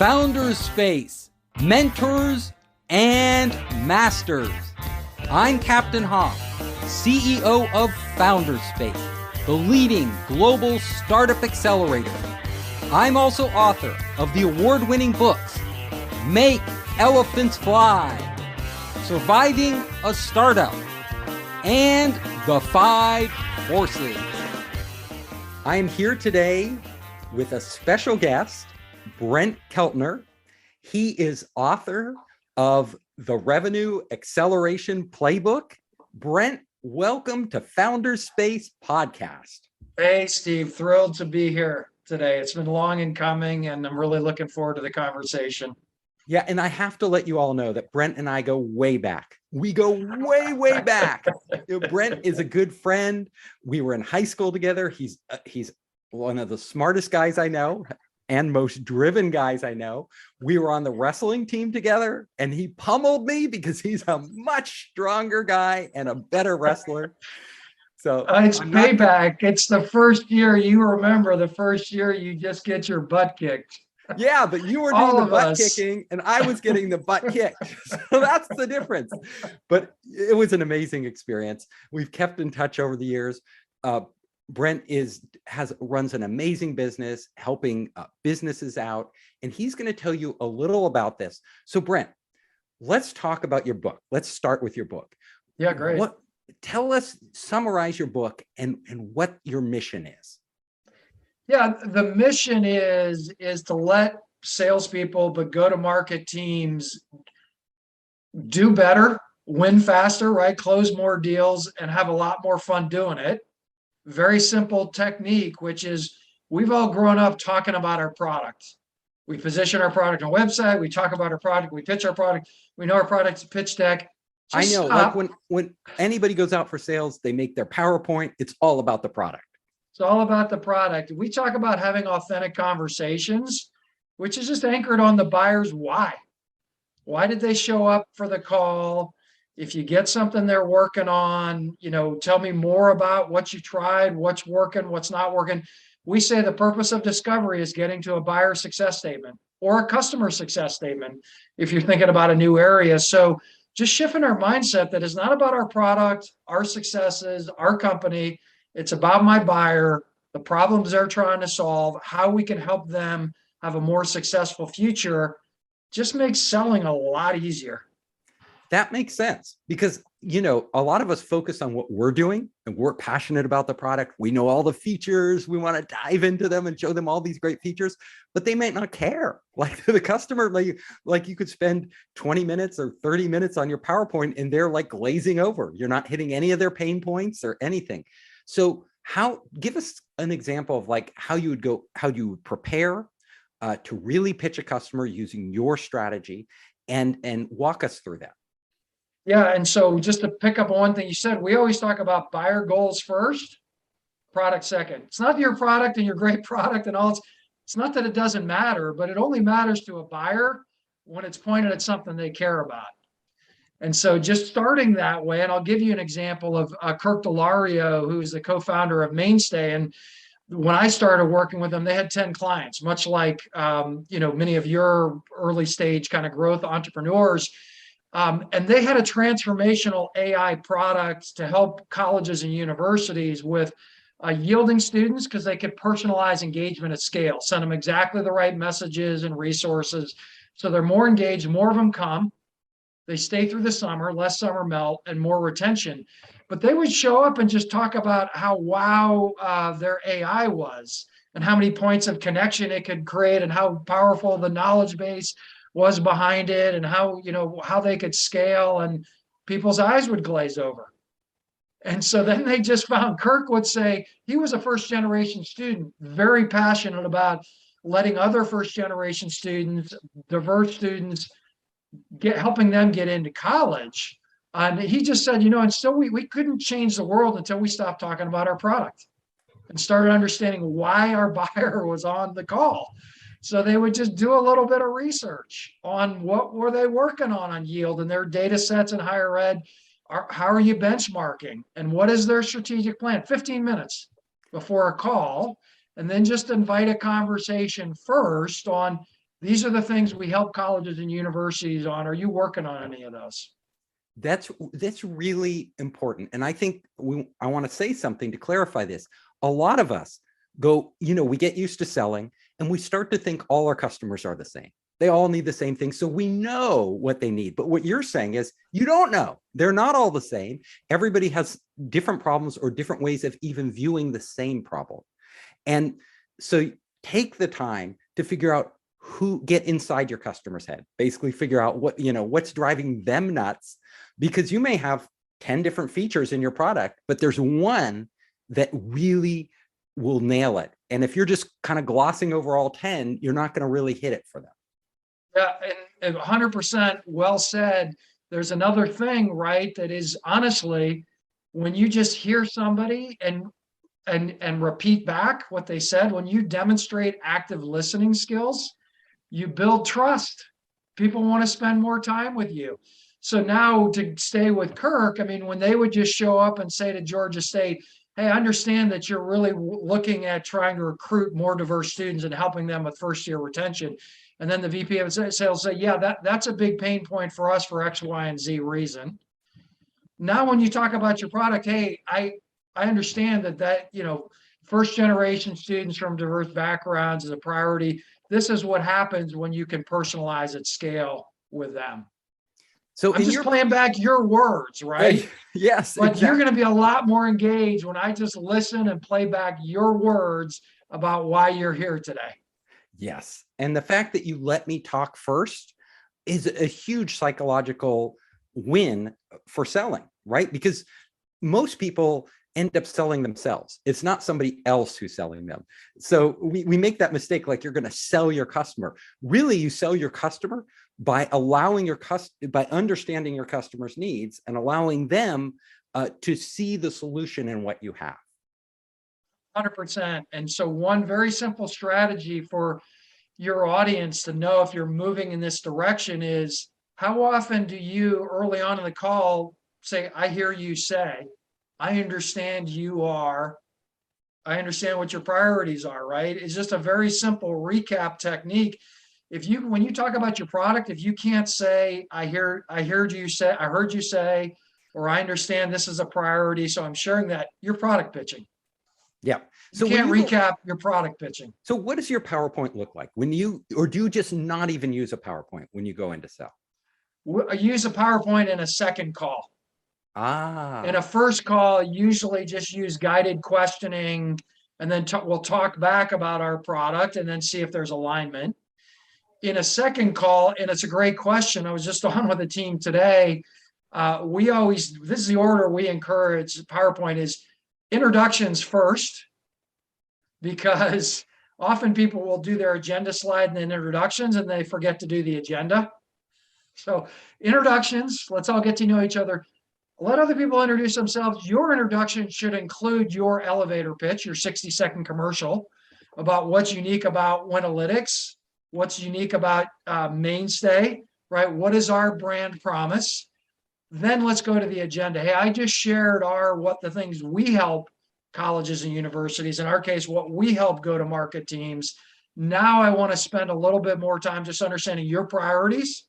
Founders Space, Mentors and Masters. I'm Captain Hoff, CEO of Founders Space, the leading global startup accelerator. I'm also author of the award-winning books, Make Elephants Fly, Surviving a Startup, and The 5 Forces. I am here today with a special guest, Brent Keltner. He is author of the Revenue Acceleration Playbook. Brent, welcome to Founders Space Podcast. Hey, Steve, thrilled to be here today. It's been long in coming, and I'm really looking forward to the conversation. Yeah, and I have to let you all know that Brent and I go way back. We go way, way back. Brent is a good friend. We were in high school together. He's one of the smartest guys I know and most driven guys I know. We were on the wrestling team together, and he pummeled me because he's a much stronger guy and a better wrestler. So it's payback. It's the first year, you remember the first year you just get your butt kicked. Yeah, but you were doing the butt kicking and I was getting the butt kicked. So that's the difference. But it was an amazing experience. We've kept in touch over the years. Brent runs an amazing business helping businesses out, and he's going to tell you a little about this. So Brent, let's talk about your book. Let's start with your book. Yeah, great. Summarize your book and what your mission is. Yeah, the mission is to let salespeople, but go-to-market teams do better, win faster, right? Close more deals and have a lot more fun doing it. Very simple technique, which is we've all grown up talking about our product. We position our product on a website. We talk about our product. We pitch our product. We know our product's a pitch deck. I know, like when anybody goes out for sales, they make their PowerPoint. It's all about the product. It's all about the product. We talk about having authentic conversations, which is just anchored on the buyer's why. Why did they show up for the call? If you get something they're working on, tell me more about what you tried, what's working, what's not working. We say the purpose of discovery is getting to a buyer success statement or a customer success statement if you're thinking about a new area. So just shifting our mindset that is not about our product, our successes, our company. It's about my buyer, the problems they're trying to solve, how we can help them have a more successful future. Just makes selling a lot easier. That makes sense because, a lot of us focus on what we're doing and we're passionate about the product. We know all the features. We want to dive into them and show them all these great features, but they might not care. Like the customer, like you could spend 20 minutes or 30 minutes on your PowerPoint and they're like glazing over. You're not hitting any of their pain points or anything. So give us an example of like how you would prepare to really pitch a customer using your strategy and walk us through that. Yeah, and so just to pick up on one thing you said, we always talk about buyer goals first, product second. It's not your product and your great product and all. It's not that it doesn't matter, but it only matters to a buyer when it's pointed at something they care about. And so just starting that way, and I'll give you an example of Kirk Delario, who's the co-founder of Mainstay. And when I started working with them, they had 10 clients, much like many of your early stage kind of growth entrepreneurs. And they had a transformational AI product to help colleges and universities with yielding students because they could personalize engagement at scale, send them exactly the right messages and resources. So they're more engaged, more of them come. They stay through the summer, less summer melt, and more retention. But they would show up and just talk about how wow their AI was and how many points of connection it could create and how powerful the knowledge base was behind it and how they could scale, and people's eyes would glaze over. And so then they just found Kirk would say he was a first generation student, very passionate about letting other first generation students, diverse students, helping them get into college. And he just said, and still we couldn't change the world until we stopped talking about our product and started understanding why our buyer was on the call. So they would just do a little bit of research on what were they working on yield and their data sets in higher ed. How are you benchmarking and what is their strategic plan? 15 minutes before a call, and then just invite a conversation first on These are the things we help colleges and universities on. Are you working on any of those? That's really important. And I think I want to say something to clarify this. A lot of us go, we get used to selling and we start to think all our customers are the same. They all need the same thing. So we know what they need. But what you're saying is you don't know. They're not all the same. Everybody has different problems or different ways of even viewing the same problem. And so take the time to figure out get inside your customer's head, basically figure out what's driving them nuts, because you may have 10 different features in your product, but there's one that really will nail it. And if you're just kind of glossing over all 10, you're not going to really hit it for them. Yeah, and 100% well said. There's another thing, right? That is honestly, when you just hear somebody and repeat back what they said, when you demonstrate active listening skills, you build trust. People want to spend more time with you. So now to stay with Kirk, I mean, when they would just show up and say to Georgia State, hey, I understand that you're really looking at trying to recruit more diverse students and helping them with first year retention. And then the VP of sales say, yeah, that's a big pain point for us for X, Y, and Z reason. Now, when you talk about your product, hey, I understand that first generation students from diverse backgrounds is a priority. This is what happens when you can personalize at scale with them. So I'm just playing back your words, right? Yes. But exactly. You're going to be a lot more engaged when I just listen and play back your words about why you're here today. Yes. And the fact that you let me talk first is a huge psychological win for selling, right? Because most people end up selling themselves. It's not somebody else who's selling them. So we make that mistake, like you're going to sell your customer. Really, you sell your customer by by understanding your customer's needs and allowing them to see the solution in what you have. 100%. And so one very simple strategy for your audience to know if you're moving in this direction is, how often do you early on in the call say, I hear you say, I understand I understand what your priorities are, right? It's just a very simple recap technique. When you talk about your product, if you can't say, I heard you say, or I understand this is a priority, so I'm sharing that, you're product pitching. Yeah. So you can't recap your product pitching. So what does your PowerPoint look like or do you just not even use a PowerPoint when you go in to sell? I use a PowerPoint in a second call. In a first call, usually just use guided questioning, and then we'll talk back about our product and then see if there's alignment. In a second call, and it's a great question. I was just on with a team today. This is the order we encourage PowerPoint is introductions first, because often people will do their agenda slide and then introductions and they forget to do the agenda. So introductions, let's all get to know each other. Let other people introduce themselves. Your introduction should include your elevator pitch, your 60-second commercial about what's unique about Wynalytics, what's unique about Mainstay, right? What is our brand promise? Then let's go to the agenda. Hey, I just shared what the things we help colleges and universities, in our case, what we help go-to-market teams. Now I want to spend a little bit more time just understanding your priorities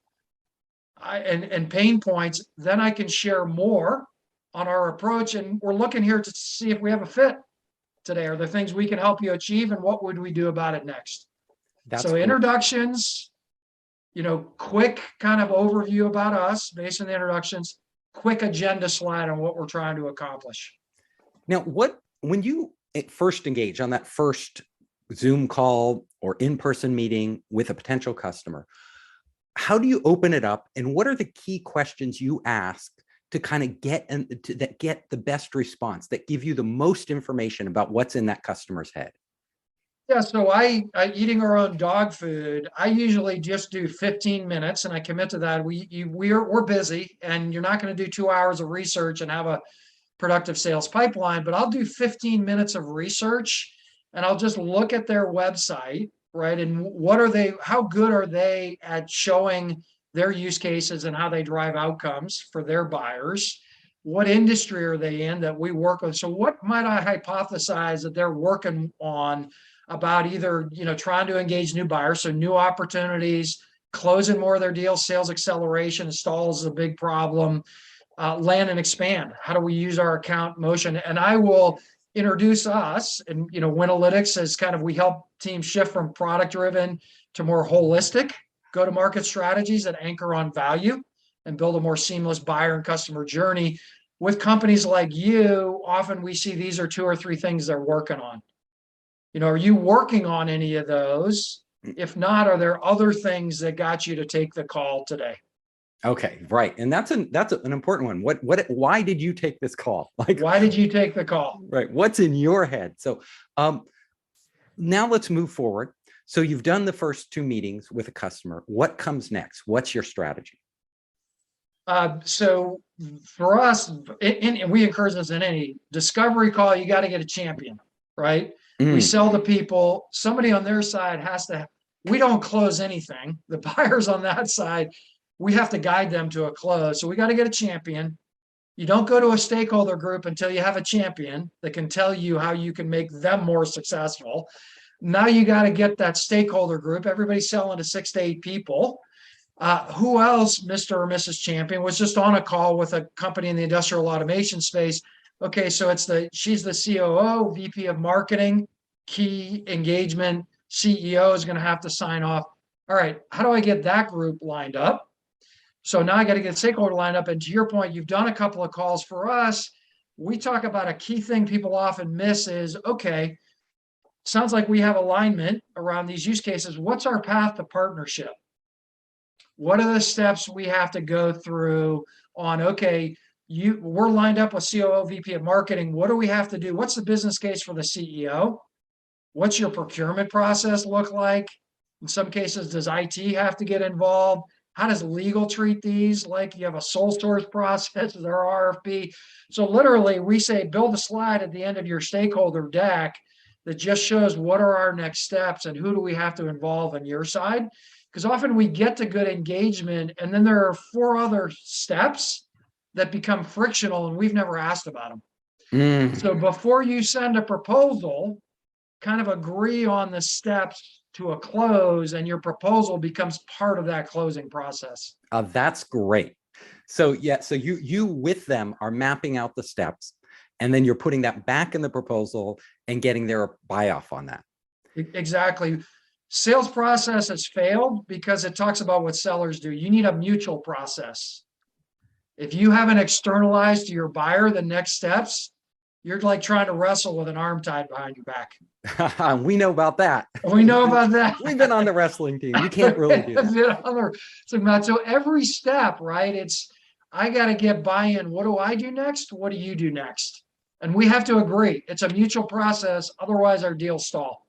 and pain points. Then I can share more on our approach. And we're looking here to see if we have a fit today. Are there things we can help you achieve, and what would we do about it next? So cool. Introductions, quick kind of overview about us based on the introductions, quick agenda slide on what we're trying to accomplish. Now, when you first engage on that first Zoom call or in-person meeting with a potential customer, how do you open it up, and what are the key questions you ask to kind of get the best response, that give you the most information about what's in that customer's head? Yeah, so I eating our own dog food, I usually just do 15 minutes, and I commit to that. We're busy, and you're not going to do 2 hours of research and have a productive sales pipeline, but I'll do 15 minutes of research, and I'll just look at their website, right? And how good are they at showing their use cases and how they drive outcomes for their buyers? What industry are they in that we work with? So what might I hypothesize that they're working on about either, trying to engage new buyers, so new opportunities, closing more of their deals, sales acceleration, installs is a big problem, land and expand. How do we use our account motion? And I will introduce us and, Wynalytics as kind of, we help teams shift from product driven to more holistic go-to-market strategies that anchor on value and build a more seamless buyer and customer journey. With companies like you, often we see these are 2 or 3 things they're working on. Are you working on any of those? If not, are there other things that got you to take the call today? Okay, right. And that's an important one. Why did you take this call? Why did you take the call? Right. What's in your head? So now let's move forward. So you've done the first 2 meetings with a customer. What comes next? What's your strategy? So for us, and we encourage this in any discovery call, you got to get a champion, right? We sell to people, somebody on their side has to, we don't close anything. The buyers on that side, we have to guide them to a close. So we got to get a champion. You don't go to a stakeholder group until you have a champion that can tell you how you can make them more successful. Now you got to get that stakeholder group. Everybody's selling to 6 to 8 people. Who else, Mr. or Mrs. Champion, was just on a call with a company in the industrial automation space. Okay, so she's the COO, VP of marketing, key engagement, CEO is going to have to sign off. All right, how do I get that group lined up? So now I got to get stakeholder lined up. And to your point, you've done a couple of calls. For us, we talk about a key thing people often miss is, okay, sounds like we have alignment around these use cases. What's our path to partnership? What are the steps we have to go through on, okay, we're lined up with COO, VP of marketing. What do we have to do? What's the business case for the CEO? What's your procurement process look like? In some cases, does IT have to get involved? How does legal treat these? Like you have a sole source process, is there RFP? So literally we say, build a slide at the end of your stakeholder deck that just shows what are our next steps and who do we have to involve on your side? Because often we get to good engagement and then there are 4 other steps that become frictional and we've never asked about them. So before you send a proposal, kind of agree on the steps to a close and your proposal becomes part of that closing process. That's great. So yeah, so you with them are mapping out the steps and then you're putting that back in the proposal and getting their buy-off on that. Exactly. Sales process has failed because it talks about what sellers do. You need a mutual process. If you haven't externalized to your buyer the next steps, you're like trying to wrestle with an arm tied behind your back. We know about that. We know about that. We've been on the wrestling team. You can't really do that. So every step, right? I got to get buy-in. What do I do next? What do you do next? And we have to agree. It's a mutual process. Otherwise, our deals stall.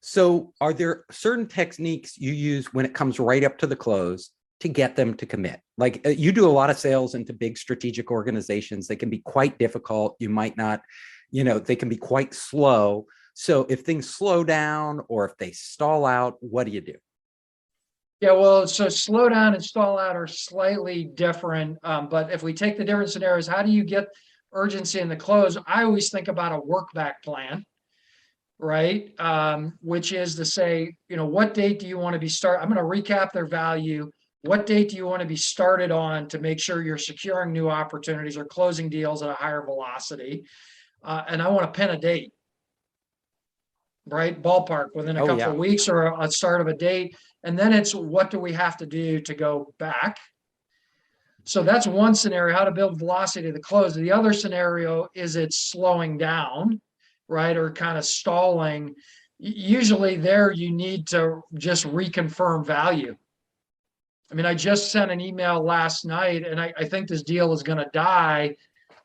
So are there certain techniques you use when it comes right up to the close to get them to commit? Like you do a lot of sales into big strategic organizations. They can be quite difficult. You might not, they can be quite slow. So if things slow down or if they stall out, what do you do? Yeah, well, so slow down and stall out are slightly different. But if we take the different scenarios, how do you get urgency in the close? I always think about a work back plan, right? Which is to say, what date do you want to be I'm going to recap their value. What date do you want to be started on to make sure you're securing new opportunities or closing deals at a higher velocity? And I want to pin a date, right? Ballpark within a couple of weeks or a start of a date. And then it's what do we have to do to go back? So that's one scenario, how to build velocity to the close. The other scenario is it's slowing down, right? Or kind of stalling. Usually there you need to just reconfirm value. I mean, I just sent an email last night and I think this deal is going to die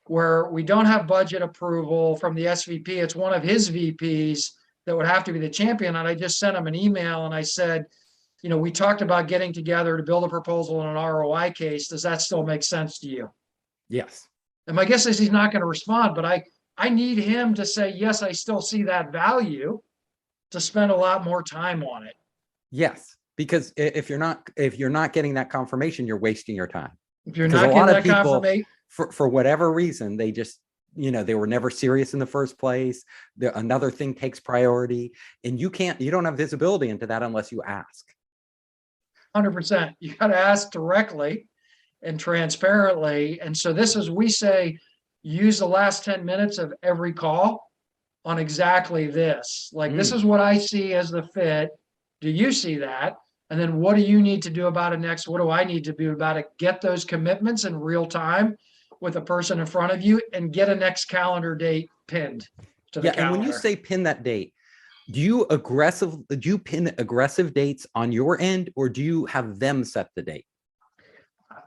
where we don't have budget approval from the SVP. It's one of his VPs that would have to be the champion. And I just sent him an email and I said, we talked about getting together to build a proposal in an ROI case. Does that still make sense to you? Yes. And my guess is he's not going to respond, but I need him to say, yes, I still see that value to spend a lot more time on it. Yes. Because if you're not getting that confirmation, you're wasting your time. If you're not getting that confirmation, for whatever reason, they just they were never serious in the first place. Another thing takes priority, and you don't have visibility into that unless you ask. 100%. You got to ask directly and transparently. And so we say, use the last 10 minutes of every call on exactly this. Like, this is what I see as the fit. Do you see that? And then what do you need to do about it next? What do I need to do about it? Get those commitments in real time with the person in front of you and get a next calendar date pinned to the calendar. And when you say pin that date, do you pin aggressive dates on your end, or do you have them set the date?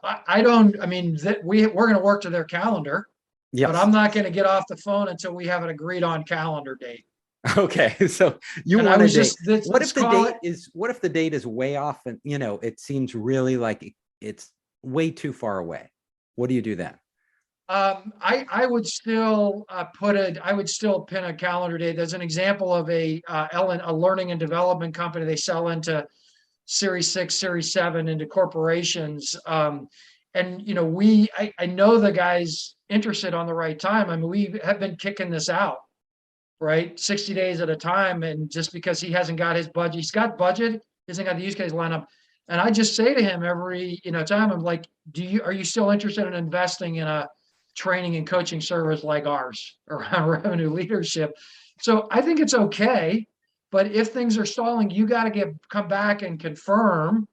I mean, we're going to work to their calendar, but I'm not going to get off the phone until we have an agreed on calendar date. Okay, so you want a date. What if the date is way off and it seems really like it's way too far away? What do you do then? I would still pin a calendar date. There's an example of a learning and development company. They sell into Series 6, Series 7 into corporations. And I know the guy's interested on the right time. I mean, we have been kicking this out, right? 60 days at a time. And just because he hasn't got his budget, he's got budget, he hasn't got the use case lineup. And I just say to him every, time, I'm like, are you still interested in investing in a training and coaching service like ours around revenue leadership? So I think it's okay. But if things are stalling, you got to come back and confirm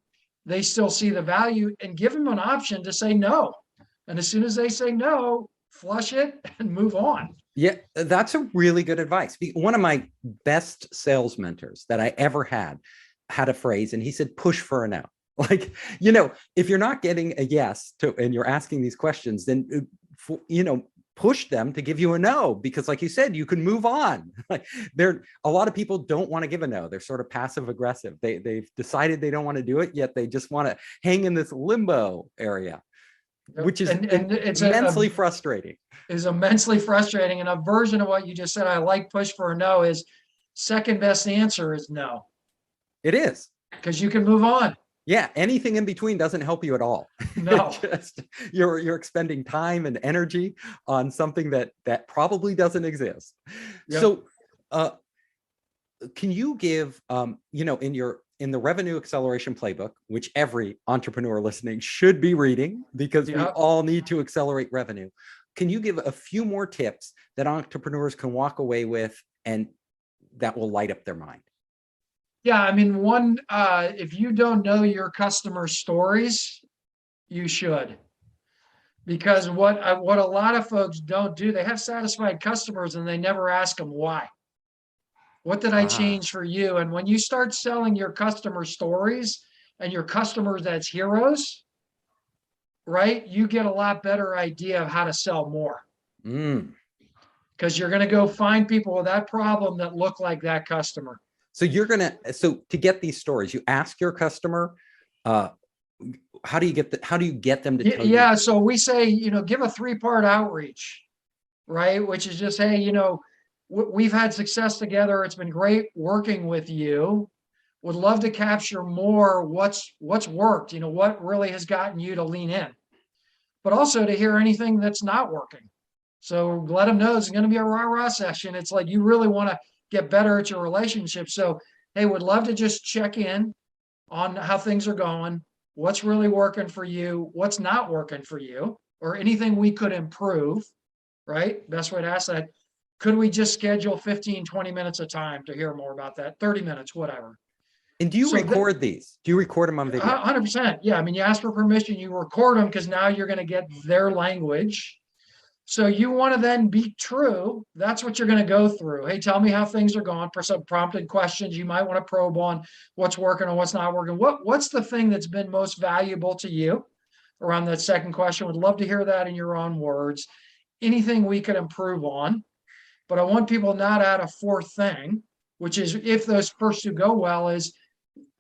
they still see the value and give them an option to say no. And as soon as they say no, flush it and move on. Yeah, that's a really good advice. One of my best sales mentors that I ever had a phrase, and he said, push for a no. Like, if you're not getting a yes and you're asking these questions, then, push them to give you a no, because like you said, you can move on. Like, a lot of people don't want to give a no. They're sort of passive aggressive. They've decided they don't want to do it, yet they just want to hang in this limbo area, which is it's immensely frustrating. Is immensely frustrating. And a version of what you just said, I like push for a no, is second best answer is no. It is. Because you can move on. Yeah, anything in between doesn't help you at all. No. You're expending time and energy on something that probably doesn't exist. Yep. So can you give in the revenue acceleration playbook, which every entrepreneur listening should be reading, because we all need to accelerate revenue, can you give a few more tips that entrepreneurs can walk away with and that will light up their mind? Yeah, I mean, if you don't know your customer stories, you should. Because what a lot of folks don't do, they have satisfied customers and they never ask them why. What did I change for you? And when you start selling your customer stories and your customers as heroes, right, you get a lot better idea of how to sell more. Because you're going to go find people with that problem that look like that customer. So to get these stories, you ask your customer, how do you get them to tell you? Yeah. So we say, give a 3-part outreach, right? Which is just, hey, we've had success together. It's been great working with you. Would love to capture more what's worked, what really has gotten you to lean in, but also to hear anything that's not working. So let them know it's going to be a rah-rah session. It's like, you really want to get better at your relationship. So, hey, would love to just check in on how things are going, what's really working for you, what's not working for you, or anything we could improve, right? Best way to ask that. Could we just schedule 15, 20 minutes of time to hear more about that? 30 minutes, whatever. And do you record these? Do you record them on video? 100%. Yeah. I mean, you ask for permission, you record them, because now you're going to get their language. So you want to then be true. That's what you're going to go through. Hey, tell me how things are going. For some prompted questions, you might want to probe on what's working or what's not working. What's the thing that's been most valuable to you around that second question? Would love to hear that in your own words. Anything we could improve on. But I want people not add a fourth thing, which is, if those first two go well, is,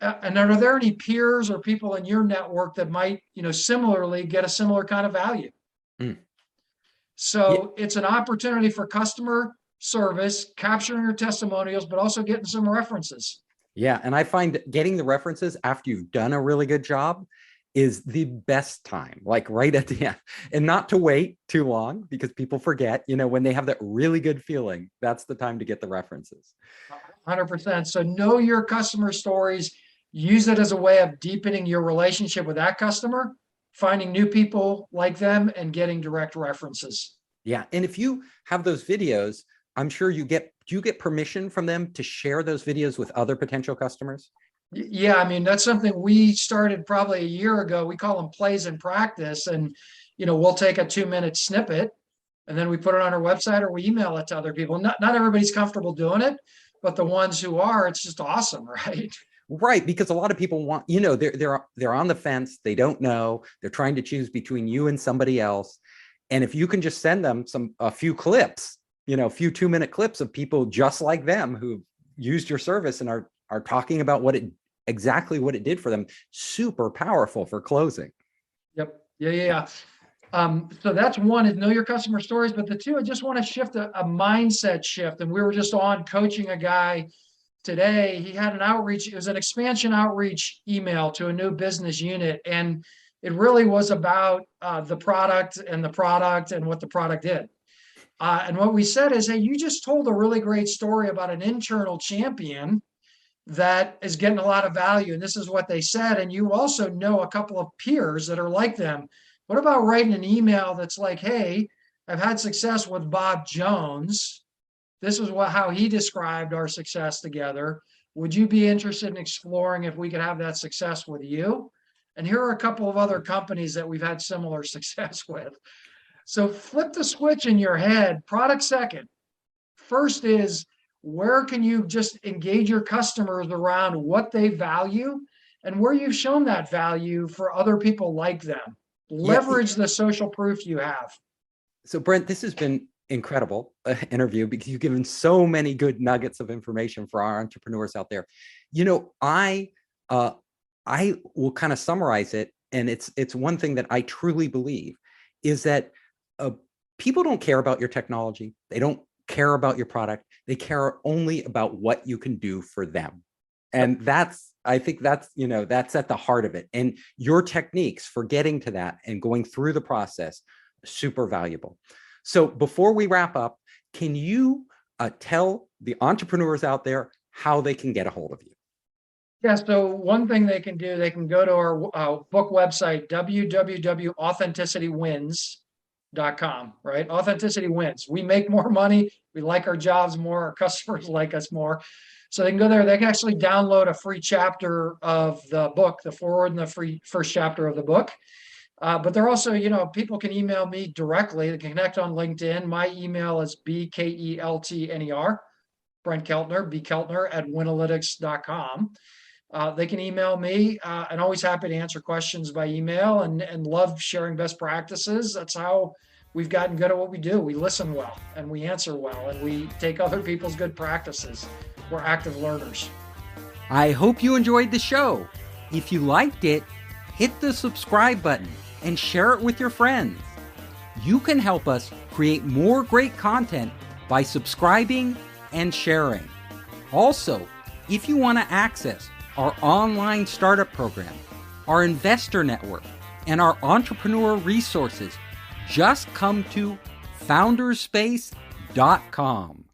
and are there any peers or people in your network that might, similarly get a similar kind of value? So it's an opportunity for customer service, capturing your testimonials, but also getting some references. Yeah. And I find getting the references after you've done a really good job is the best time, like right at the end, and not to wait too long because people forget, when they have that really good feeling, that's the time to get the references. 100%. So know your customer stories, use it as a way of deepening your relationship with that customer, finding new people like them, and getting direct references. Yeah. And if you have those videos, I'm sure do you get permission from them to share those videos with other potential customers? Yeah, I mean, that's something we started probably a year ago. We call them plays in practice. And, we'll take a 2-minute snippet and then we put it on our website or we email it to other people. Not everybody's comfortable doing it, but the ones who are, it's just awesome, right? Right, because a lot of people want, they're on the fence, they don't know, they're trying to choose between you and somebody else. And if you can just send them a few clips, a few 2-minute clips of people just like them who used your service and are talking about exactly what it did for them, super powerful for closing. Yep. Yeah. So that's one, is know your customer stories. But the two, I just want to shift a mindset shift. And we were just on coaching a guy today. He had an outreach. It was an expansion outreach email to a new business unit. And it really was about the product and what the product did. And what we said is, hey, you just told a really great story about an internal champion that is getting a lot of value. And this is what they said. And you also know a couple of peers that are like them. What about writing an email that's like, hey, I've had success with Bob Jones. This is how he described our success together. Would you be interested in exploring if we could have that success with you? And here are a couple of other companies that we've had similar success with. So flip the switch in your head, product second. First is, where can you just engage your customers around what they value and where you've shown that value for other people like them? Leverage the social proof you have. So Brent, this has been incredible interview because you've given so many good nuggets of information for our entrepreneurs out there. I will kind of summarize it. And it's one thing that I truly believe is that people don't care about your technology. They don't care about your product. They care only about what you can do for them. And I think that's at the heart of it. And your techniques for getting to that and going through the process, super valuable. So before we wrap up, can you tell the entrepreneurs out there how they can get a hold of you? Yeah, so one thing they can do, they can go to our book website, www.authenticitywins.com, right? Authenticity wins. We make more money. We like our jobs more. Our customers like us more. So they can go there. They can actually download a free chapter of the book, the forward and the free first chapter of the book. But they're also, people can email me directly. They can connect on LinkedIn. My email is BKELTNER, Brent Keltner, bkeltner@Wynalytics.com. They can email me, and always happy to answer questions by email and love sharing best practices. That's how we've gotten good at what we do. We listen well and we answer well and we take other people's good practices. We're active learners. I hope you enjoyed the show. If you liked it, hit the subscribe button and share it with your friends. You can help us create more great content by subscribing and sharing. Also, if you want to access our online startup program, our investor network, and our entrepreneur resources, just come to founderspace.com.